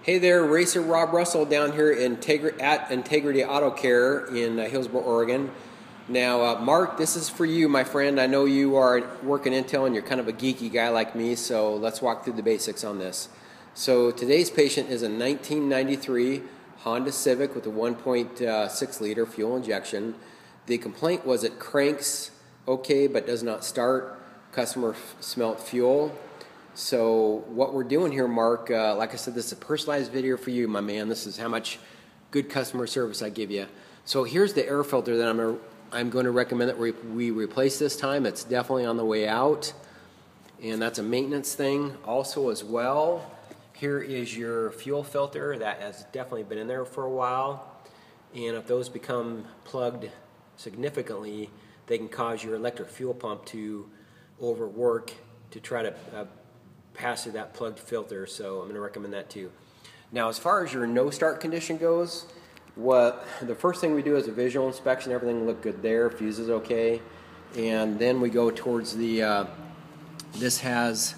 Hey there, Racer Rob Russell down here at Integrity Auto Care in Hillsboro, Oregon. Now, Mark, this is for you, my friend. I know you are working Intel and you're kind of a geeky guy like me, so let's walk through the basics on this. So today's patient is a 1993 Honda Civic with a 1.6 liter fuel injection. The complaint was it cranks okay but does not start. Customer smelt fuel. So what we're doing here, Mark, like I said, this is a personalized video for you, my man. This is how much good customer service I give you. So here's the air filter that I'm going to recommend that we replace this time. It's definitely on the way out, and that's a maintenance thing also as well. Here is your fuel filter that has definitely been in there for a while, and if those become plugged significantly, they can cause your electric fuel pump to overwork to try to pass through that plugged filter, so I'm going to recommend that too. Now, as far as your no start condition goes, the first thing we do is a visual inspection. Everything looked good there, fuse is okay, and then we go towards the this has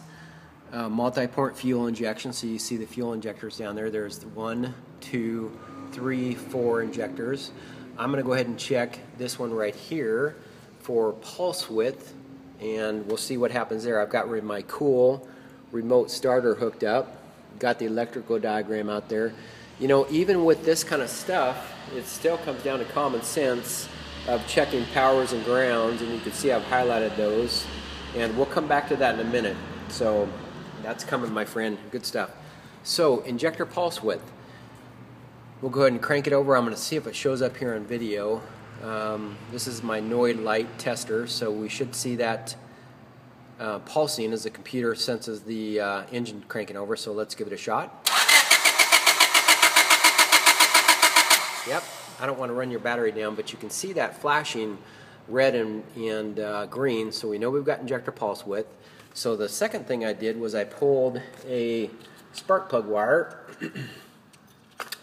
multi-port fuel injection, so you see the fuel injectors down there. There's the 1, 2, 3, 4 injectors. I'm going to go ahead and check this one right here for pulse width, and we'll see what happens there. I've got my cool remote starter hooked up, got the electrical diagram out there. You know, even with this kind of stuff, it still comes down to common sense of checking powers and grounds, and you can see I've highlighted those, and we'll come back to that in a minute. So that's coming, my friend. Good stuff. So injector pulse width, we'll go ahead and crank it over. I'm going to see if it shows up here on video. This is my Noid light tester, so we should see that pulsing as the computer senses the engine cranking over. So let's give it a shot. Yep, I don't want to run your battery down, but you can see that flashing red and green, so we know we've got injector pulse width. So the second thing I did was I pulled a spark plug wire,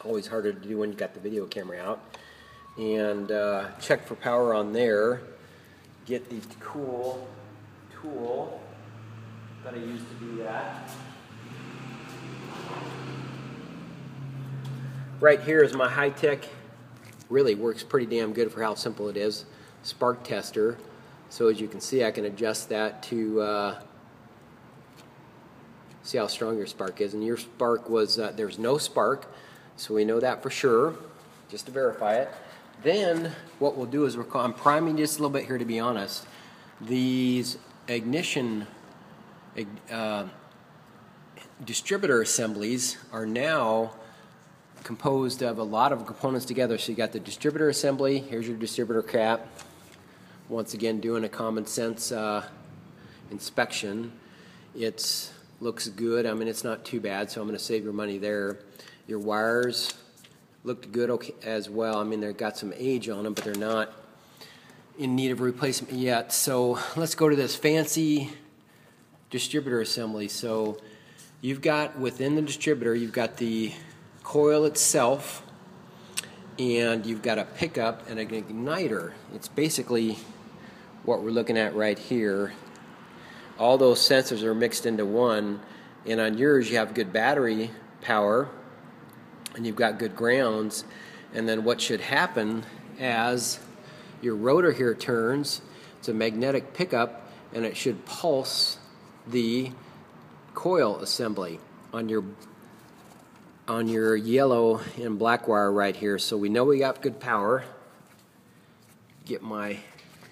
always harder to do when you've got the video camera out, and check for power on there, get the cool tool that I used to do that. Right here is my high-tech, really works pretty damn good for how simple it is, spark tester. So as you can see, I can adjust that to see how strong your spark is. And your spark was, there's no spark, so we know that for sure, just to verify it. Then what we'll do is I'm priming just a little bit here, to be honest. These ignition distributor assemblies are now composed of a lot of components together. So you got the distributor assembly, here's your distributor cap. Once again, doing a common sense inspection. It looks good. I mean, it's not too bad, so I'm going to save your money there. Your wires looked good okay as well. I mean, they've got some age on them, but they're not in need of replacement yet. So let's go to this fancy distributor assembly. So you've got within the distributor, you've got the coil itself, and you've got a pickup and an igniter. It's basically what we're looking at right here. All those sensors are mixed into one, and on yours you have good battery power and you've got good grounds. And then what should happen as your rotor here turns, it's a magnetic pickup, and it should pulse the coil assembly on your yellow and black wire right here. So we know we got good power. Get my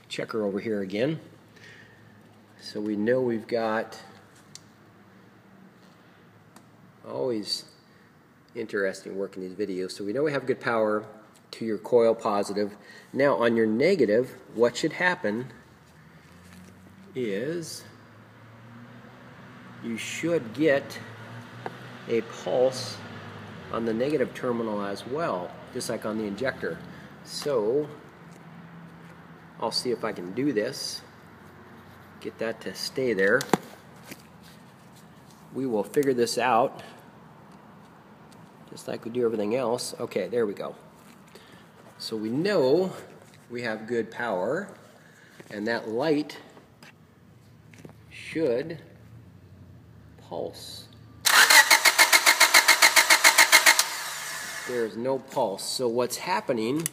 checker over here again. So we know we've got, always interesting working these videos. So we know we have good power to your coil positive. Now on your negative, what should happen is you should get a pulse on the negative terminal as well, just like on the injector. So I'll see if I can do this, get that to stay there. We will figure this out just like we do everything else. Okay, there we go. So we know we have good power, and that light should pulse. there's no pulse. So what's happening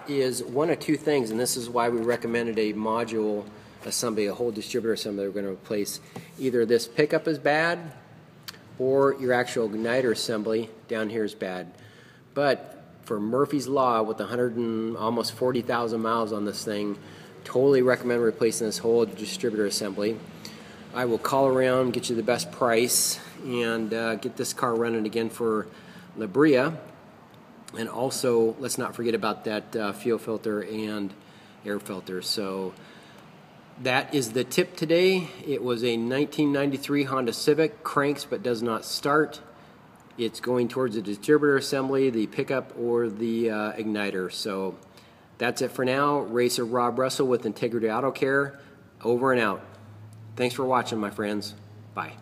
is one of two things, and this is why we recommended a module assembly, a whole distributor assembly we're going to replace. Either this pickup is bad, or your actual igniter assembly down here is bad. But for Murphy's Law, with 100 and almost 40,000 miles on this thing, totally recommend replacing this whole distributor assembly. I will call around, get you the best price, and get this car running again for La Brea. And also, let's not forget about that fuel filter and air filter. So that is the tip today. It was a 1993 Honda Civic, cranks but does not start. It's going towards the distributor assembly, the pickup, or the igniter. So that's it for now. Racer Rob Russell with Integrity Auto Care, over and out. Thanks for watching, my friends. Bye.